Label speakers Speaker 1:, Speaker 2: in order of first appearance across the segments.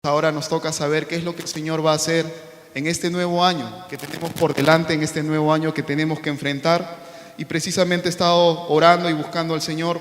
Speaker 1: Ahora nos toca saber qué es lo que el Señor va a hacer en este nuevo año que tenemos por delante, en este nuevo año que tenemos que enfrentar. Y precisamente he estado orando y buscando al Señor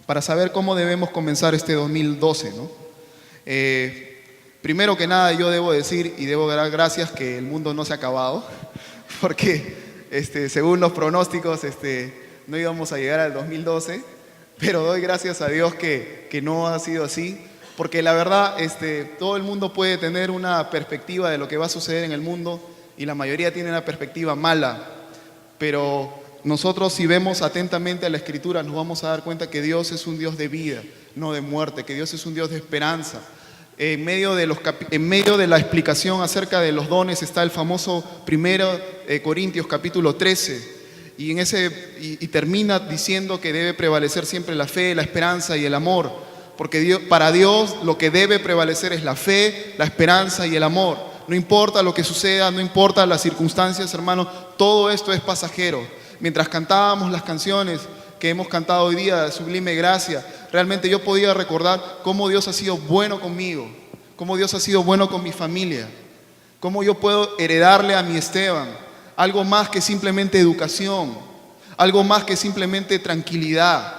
Speaker 1: para saber cómo debemos comenzar este 2012, ¿no? Primero que nada, yo debo decir y debo dar gracias que el mundo no se ha acabado, porque según los pronósticos no íbamos a llegar al 2012, pero doy gracias a Dios que no ha sido así. Porque la verdad, todo el mundo puede tener una perspectiva de lo que va a suceder en el mundo y la mayoría tiene una perspectiva mala. Pero nosotros, si vemos atentamente a la Escritura, nos vamos a dar cuenta que Dios es un Dios de vida, no de muerte, que Dios es un Dios de esperanza. En medio de la explicación acerca de los dones está el famoso 1 Corintios capítulo 13. Y termina diciendo que debe prevalecer siempre la fe, la esperanza y el amor. Porque para Dios lo que debe prevalecer es la fe, la esperanza y el amor. No importa lo que suceda, no importa las circunstancias, hermanos, todo esto es pasajero. Mientras cantábamos las canciones que hemos cantado hoy día de Sublime Gracia, realmente yo podía recordar cómo Dios ha sido bueno conmigo, cómo Dios ha sido bueno con mi familia, cómo yo puedo heredarle a mi Esteban algo más que simplemente educación, algo más que simplemente tranquilidad.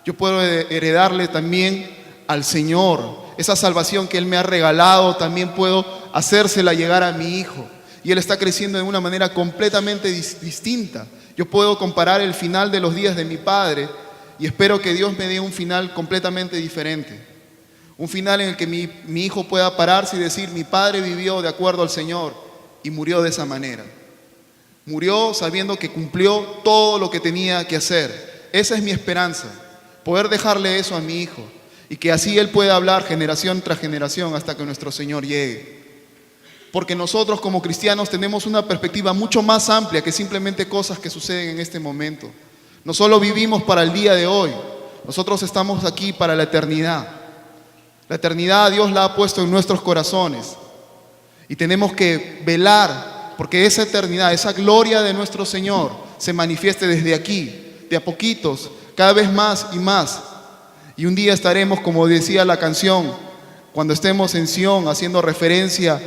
Speaker 1: Yo puedo heredarle también al Señor. Esa salvación que Él me ha regalado, también puedo hacérsela llegar a mi hijo. Y Él está creciendo de una manera completamente distinta. Yo puedo comparar el final de los días de mi padre y espero que Dios me dé un final completamente diferente. Un final en el que mi hijo pueda pararse y decir: mi padre vivió de acuerdo al Señor y murió de esa manera. Murió sabiendo que cumplió todo lo que tenía que hacer. Esa es mi esperanza. Poder dejarle eso a mi hijo y que así él pueda hablar generación tras generación hasta que nuestro Señor llegue. Porque nosotros como cristianos tenemos una perspectiva mucho más amplia que simplemente cosas que suceden en este momento. No solo vivimos para el día de hoy, nosotros estamos aquí para la eternidad. La eternidad Dios la ha puesto en nuestros corazones y tenemos que velar porque esa eternidad, esa gloria de nuestro Señor se manifieste desde aquí, de a poquitos, cada vez más y más. Y un día estaremos, como decía la canción, cuando estemos en Sión, haciendo referencia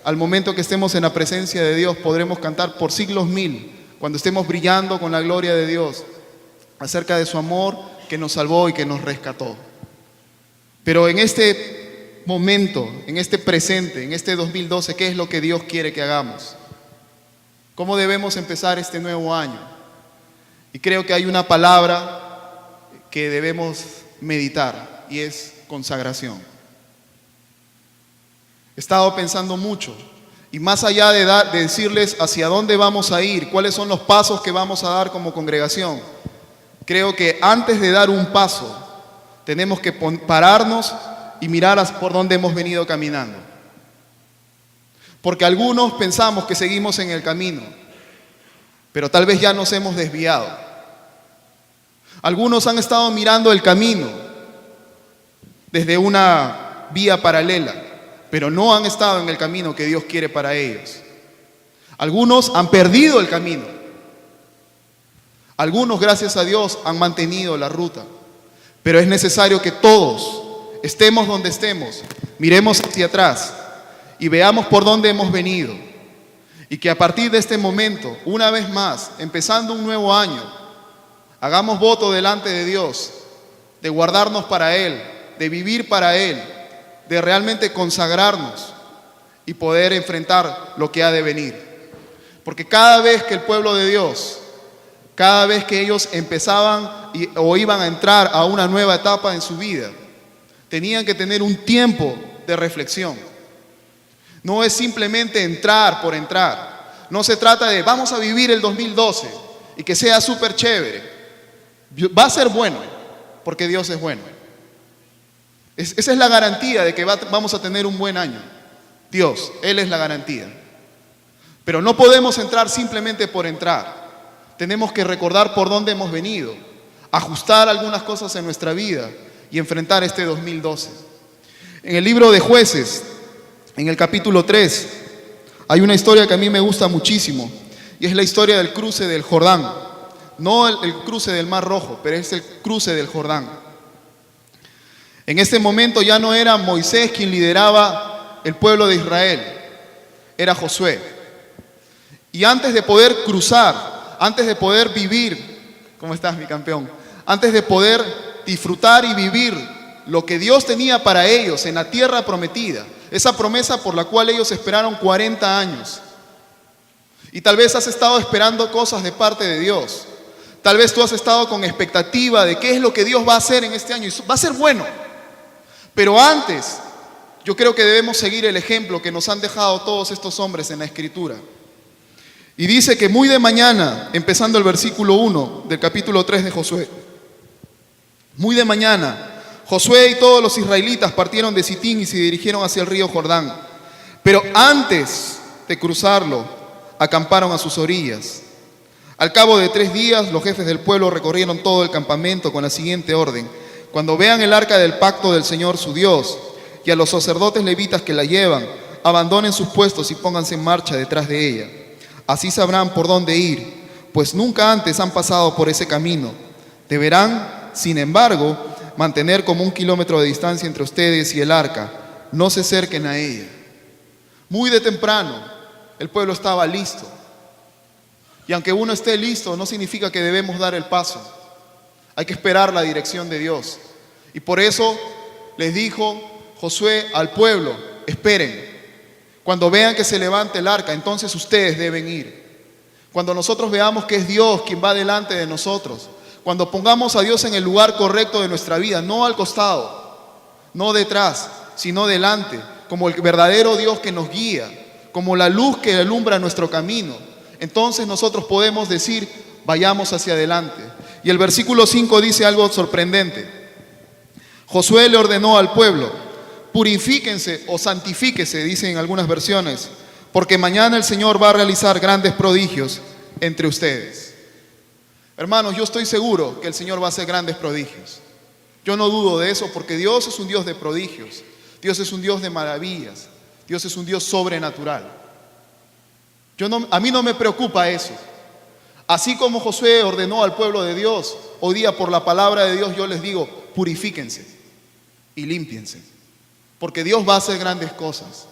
Speaker 1: al momento que estemos en la presencia de Dios, podremos cantar por siglos mil, cuando estemos brillando con la gloria de Dios, acerca de su amor que nos salvó y que nos rescató. Pero en este momento, en este presente, en este 2012, ¿qué es lo que Dios quiere que hagamos? ¿Cómo debemos empezar este nuevo año? Y creo que hay una palabra que debemos meditar y es consagración. He estado pensando mucho y más allá de decirles hacia dónde vamos a ir, cuáles son los pasos que vamos a dar como congregación, creo que antes de dar un paso tenemos que pararnos y mirar por dónde hemos venido caminando. Porque algunos pensamos que seguimos en el camino, pero tal vez ya nos hemos desviado. Algunos han estado mirando el camino desde una vía paralela, pero no han estado en el camino que Dios quiere para ellos. Algunos han perdido el camino. Algunos, gracias a Dios, han mantenido la ruta. Pero es necesario que todos, estemos donde estemos, miremos hacia atrás y veamos por dónde hemos venido. Y que a partir de este momento, una vez más, empezando un nuevo año, hagamos voto delante de Dios, de guardarnos para Él, de vivir para Él, de realmente consagrarnos y poder enfrentar lo que ha de venir. Porque cada vez que el pueblo de Dios, cada vez que ellos empezaban o iban a entrar a una nueva etapa en su vida, tenían que tener un tiempo de reflexión. No es simplemente entrar por entrar. No se trata de vamos a vivir el 2012 y que sea súper chévere. Va a ser bueno, porque Dios es bueno. Esa es la garantía de que vamos a tener un buen año. Dios, Él es la garantía. Pero no podemos entrar simplemente por entrar. Tenemos que recordar por dónde hemos venido, ajustar algunas cosas en nuestra vida y enfrentar este 2012. En el libro de Jueces, en el capítulo 3, hay una historia que a mí me gusta muchísimo y es la historia del cruce del Jordán. No el cruce del Mar Rojo, pero es el cruce del Jordán. En este momento ya no era Moisés quien lideraba el pueblo de Israel, era Josué. Y antes de poder cruzar, antes de poder vivir, ¿cómo estás, mi campeón? Antes de poder disfrutar y vivir lo que Dios tenía para ellos en la tierra prometida, esa promesa por la cual ellos esperaron 40 años. Y tal vez has estado esperando cosas de parte de Dios. Tal vez tú has estado con expectativa de qué es lo que Dios va a hacer en este año. Y va a ser bueno. Pero antes, yo creo que debemos seguir el ejemplo que nos han dejado todos estos hombres en la Escritura. Y dice que muy de mañana, empezando el versículo 1 del capítulo 3 de Josué, muy de mañana, Josué y todos los israelitas partieron de Sitín y se dirigieron hacia el río Jordán. Pero antes de cruzarlo, acamparon a sus orillas. Al cabo de 3 días, los jefes del pueblo recorrieron todo el campamento con la siguiente orden: cuando vean el arca del pacto del Señor su Dios y a los sacerdotes levitas que la llevan, abandonen sus puestos y pónganse en marcha detrás de ella. Así sabrán por dónde ir, pues nunca antes han pasado por ese camino. Deberán, sin embargo, mantener como 1 kilómetro de distancia entre ustedes y el arca. No se acerquen a ella. Muy de temprano, el pueblo estaba listo. Y aunque uno esté listo, no significa que debemos dar el paso. Hay que esperar la dirección de Dios. Y por eso les dijo Josué al pueblo: esperen. Cuando vean que se levante el arca, entonces ustedes deben ir. Cuando nosotros veamos que es Dios quien va delante de nosotros, cuando pongamos a Dios en el lugar correcto de nuestra vida, no al costado, no detrás, sino delante, como el verdadero Dios que nos guía, como la luz que alumbra nuestro camino, entonces nosotros podemos decir: vayamos hacia adelante. Y el versículo 5 dice algo sorprendente. Josué le ordenó al pueblo: purifíquense o santifíquese, dicen en algunas versiones, porque mañana el Señor va a realizar grandes prodigios entre ustedes. Hermanos, yo estoy seguro que el Señor va a hacer grandes prodigios. Yo no dudo de eso, porque Dios es un Dios de prodigios. Dios es un Dios de maravillas. Dios es un Dios sobrenatural. A mí no me preocupa eso. Así como Josué ordenó al pueblo de Dios, hoy día por la palabra de Dios yo les digo: purifíquense y límpiense, porque Dios va a hacer grandes cosas.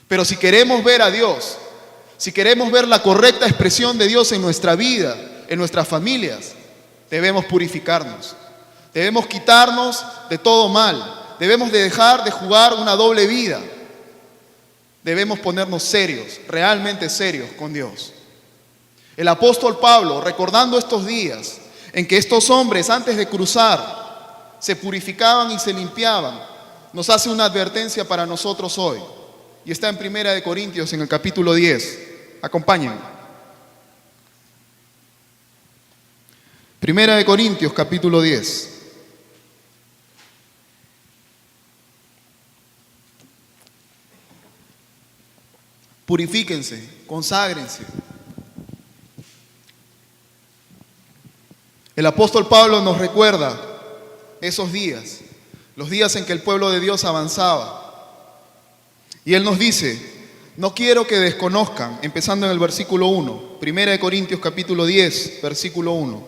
Speaker 1: Pero si queremos ver a Dios, si queremos ver la correcta expresión de Dios en nuestra vida, en nuestras familias, debemos purificarnos. Debemos quitarnos de todo mal. Debemos de dejar de jugar una doble vida. Debemos ponernos serios, realmente serios con Dios. El apóstol Pablo, recordando estos días en que estos hombres antes de cruzar se purificaban y se limpiaban, nos hace una advertencia para nosotros hoy. Y está en 1 Corintios en el capítulo 10. Acompáñenme. 1 Corintios capítulo 10. Purifíquense, conságrense. El apóstol Pablo nos recuerda esos días, los días en que el pueblo de Dios avanzaba. Y él nos dice: no quiero que desconozcan, empezando en el versículo 1, 1 Corintios capítulo 10, versículo 1.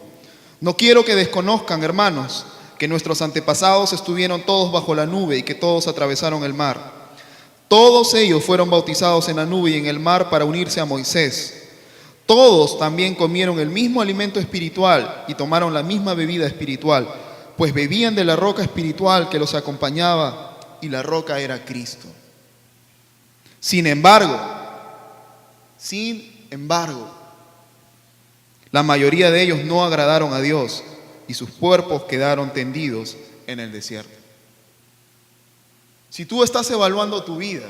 Speaker 1: No quiero que desconozcan, hermanos, que nuestros antepasados estuvieron todos bajo la nube y que todos atravesaron el mar. Todos ellos fueron bautizados en la nube y en el mar para unirse a Moisés. Todos también comieron el mismo alimento espiritual y tomaron la misma bebida espiritual, pues bebían de la roca espiritual que los acompañaba, y la roca era Cristo. Sin embargo, la mayoría de ellos no agradaron a Dios y sus cuerpos quedaron tendidos en el desierto. Si tú estás evaluando tu vida,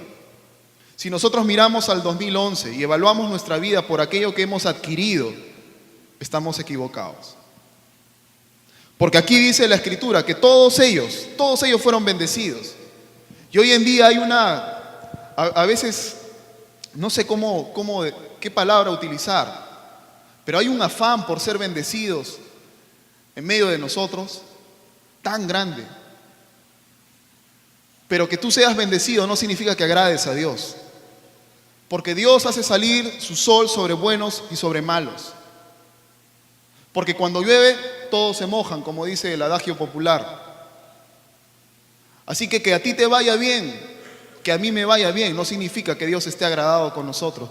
Speaker 1: si nosotros miramos al 2011 y evaluamos nuestra vida por aquello que hemos adquirido, estamos equivocados. Porque aquí dice la Escritura que todos ellos fueron bendecidos. Y hoy en día hay a veces, no sé qué palabra utilizar, pero hay un afán por ser bendecidos en medio de nosotros tan grande. Pero que tú seas bendecido no significa que agrades a Dios. Porque Dios hace salir su sol sobre buenos y sobre malos. Porque cuando llueve, todos se mojan, como dice el adagio popular. Así que a ti te vaya bien, que a mí me vaya bien, no significa que Dios esté agradado con nosotros.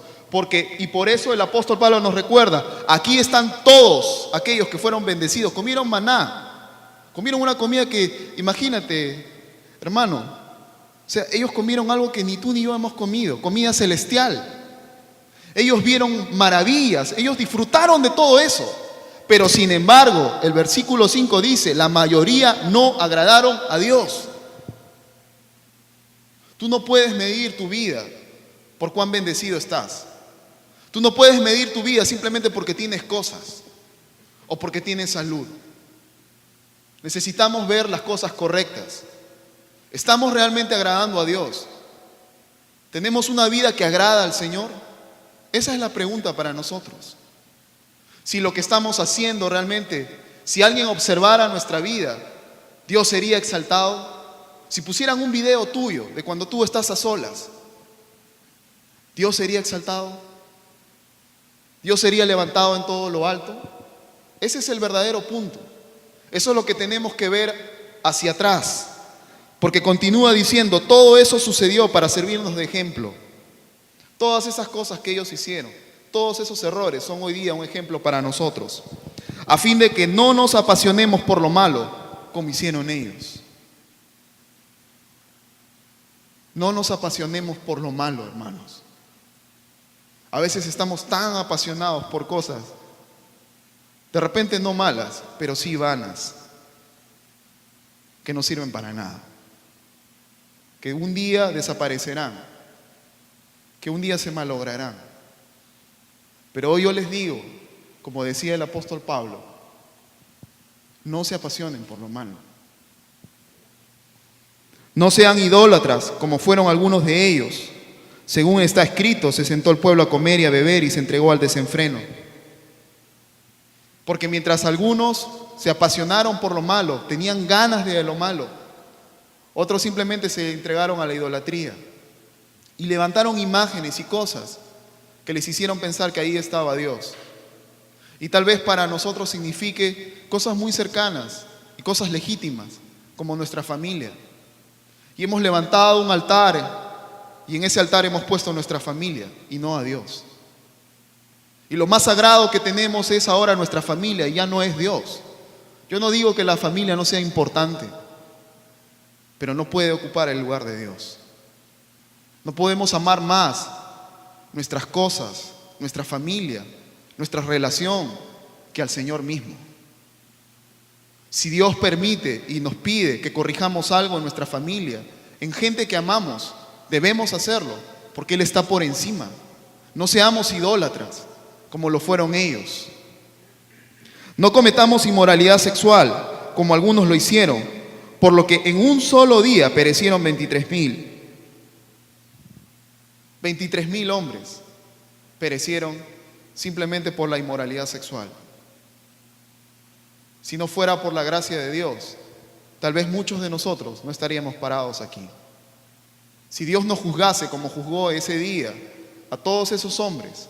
Speaker 1: Y por eso el apóstol Pablo nos recuerda, aquí están todos aquellos que fueron bendecidos, comieron maná, comieron una comida que, imagínate, hermano, o sea, ellos comieron algo que ni tú ni yo hemos comido, comida celestial. Ellos vieron maravillas, ellos disfrutaron de todo eso. Pero sin embargo, el versículo 5 dice, la mayoría no agradaron a Dios. Tú no puedes medir tu vida por cuán bendecido estás. Tú no puedes medir tu vida simplemente porque tienes cosas o porque tienes salud. Necesitamos ver las cosas correctas. ¿Estamos realmente agradando a Dios? ¿Tenemos una vida que agrada al Señor? Esa es la pregunta para nosotros. Si lo que estamos haciendo realmente, si alguien observara nuestra vida, Dios sería exaltado. Si pusieran un video tuyo de cuando tú estás a solas, Dios sería exaltado. Dios sería levantado en todo lo alto. Ese es el verdadero punto. Eso es lo que tenemos que ver hacia atrás. Porque continúa diciendo, todo eso sucedió para servirnos de ejemplo. Todas esas cosas que ellos hicieron, todos esos errores son hoy día un ejemplo para nosotros, a fin de que no nos apasionemos por lo malo como hicieron ellos. No nos apasionemos por lo malo, hermanos. A veces estamos tan apasionados por cosas, de repente no malas, pero sí vanas, que no sirven para nada, que un día desaparecerán, que un día se malograrán. Pero hoy yo les digo, como decía el apóstol Pablo, no se apasionen por lo malo. No sean idólatras, como fueron algunos de ellos. Según está escrito, se sentó el pueblo a comer y a beber y se entregó al desenfreno. Porque mientras algunos se apasionaron por lo malo, tenían ganas de lo malo, otros simplemente se entregaron a la idolatría y levantaron imágenes y cosas que les hicieron pensar que ahí estaba Dios. Y tal vez para nosotros signifique cosas muy cercanas y cosas legítimas, como nuestra familia. Y hemos levantado un altar y en ese altar hemos puesto a nuestra familia y no a Dios. Y lo más sagrado que tenemos es ahora nuestra familia y ya no es Dios. Yo no digo que la familia no sea importante, pero no puede ocupar el lugar de Dios. No podemos amar más nuestras cosas, nuestra familia, nuestra relación que al Señor mismo. Si Dios permite y nos pide que corrijamos algo en nuestra familia, en gente que amamos, debemos hacerlo, porque Él está por encima. No seamos idólatras, como lo fueron ellos. No cometamos inmoralidad sexual, como algunos lo hicieron, por lo que en un solo día perecieron 23,000. 23,000 hombres perecieron simplemente por la inmoralidad sexual. Si no fuera por la gracia de Dios, tal vez muchos de nosotros no estaríamos parados aquí. Si Dios nos juzgase como juzgó ese día a todos esos hombres,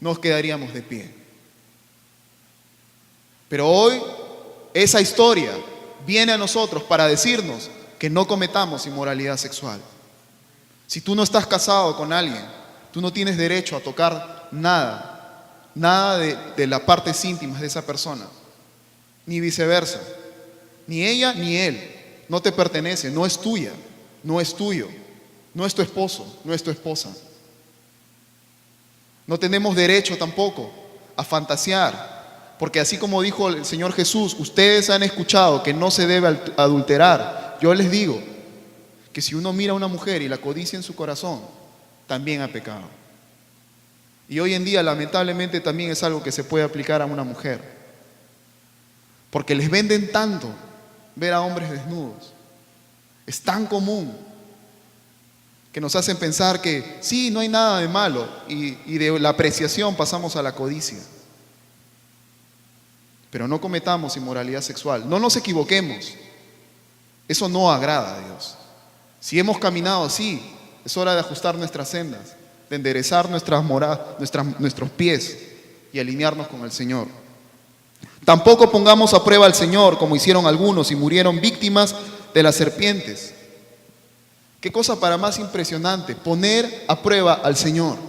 Speaker 1: nos quedaríamos de pie. Pero hoy esa historia viene a nosotros para decirnos que no cometamos inmoralidad sexual. Si tú no estás casado con alguien, tú no tienes derecho a tocar nada de las partes íntimas de esa persona, ni viceversa. Ni ella ni él. No te pertenece, no es tuya, no es tuyo, no es tu esposo, no es tu esposa. No tenemos derecho tampoco a fantasear, porque así como dijo el Señor Jesús, ustedes han escuchado que no se debe adulterar. Yo les digo que si uno mira a una mujer y la codicia en su corazón, también ha pecado. Y hoy en día lamentablemente también es algo que se puede aplicar a una mujer, porque les venden tanto ver a hombres desnudos. Es tan común que nos hacen pensar que sí, no hay nada de malo, y de la apreciación pasamos a la codicia. Pero no cometamos inmoralidad sexual, no nos equivoquemos, eso no agrada a Dios. Si hemos caminado así, es hora de ajustar nuestras sendas, de enderezar nuestros pies y alinearnos con el Señor. Tampoco pongamos a prueba al Señor como hicieron algunos y murieron víctimas de las serpientes. ¿Qué cosa para más impresionante? Poner a prueba al Señor.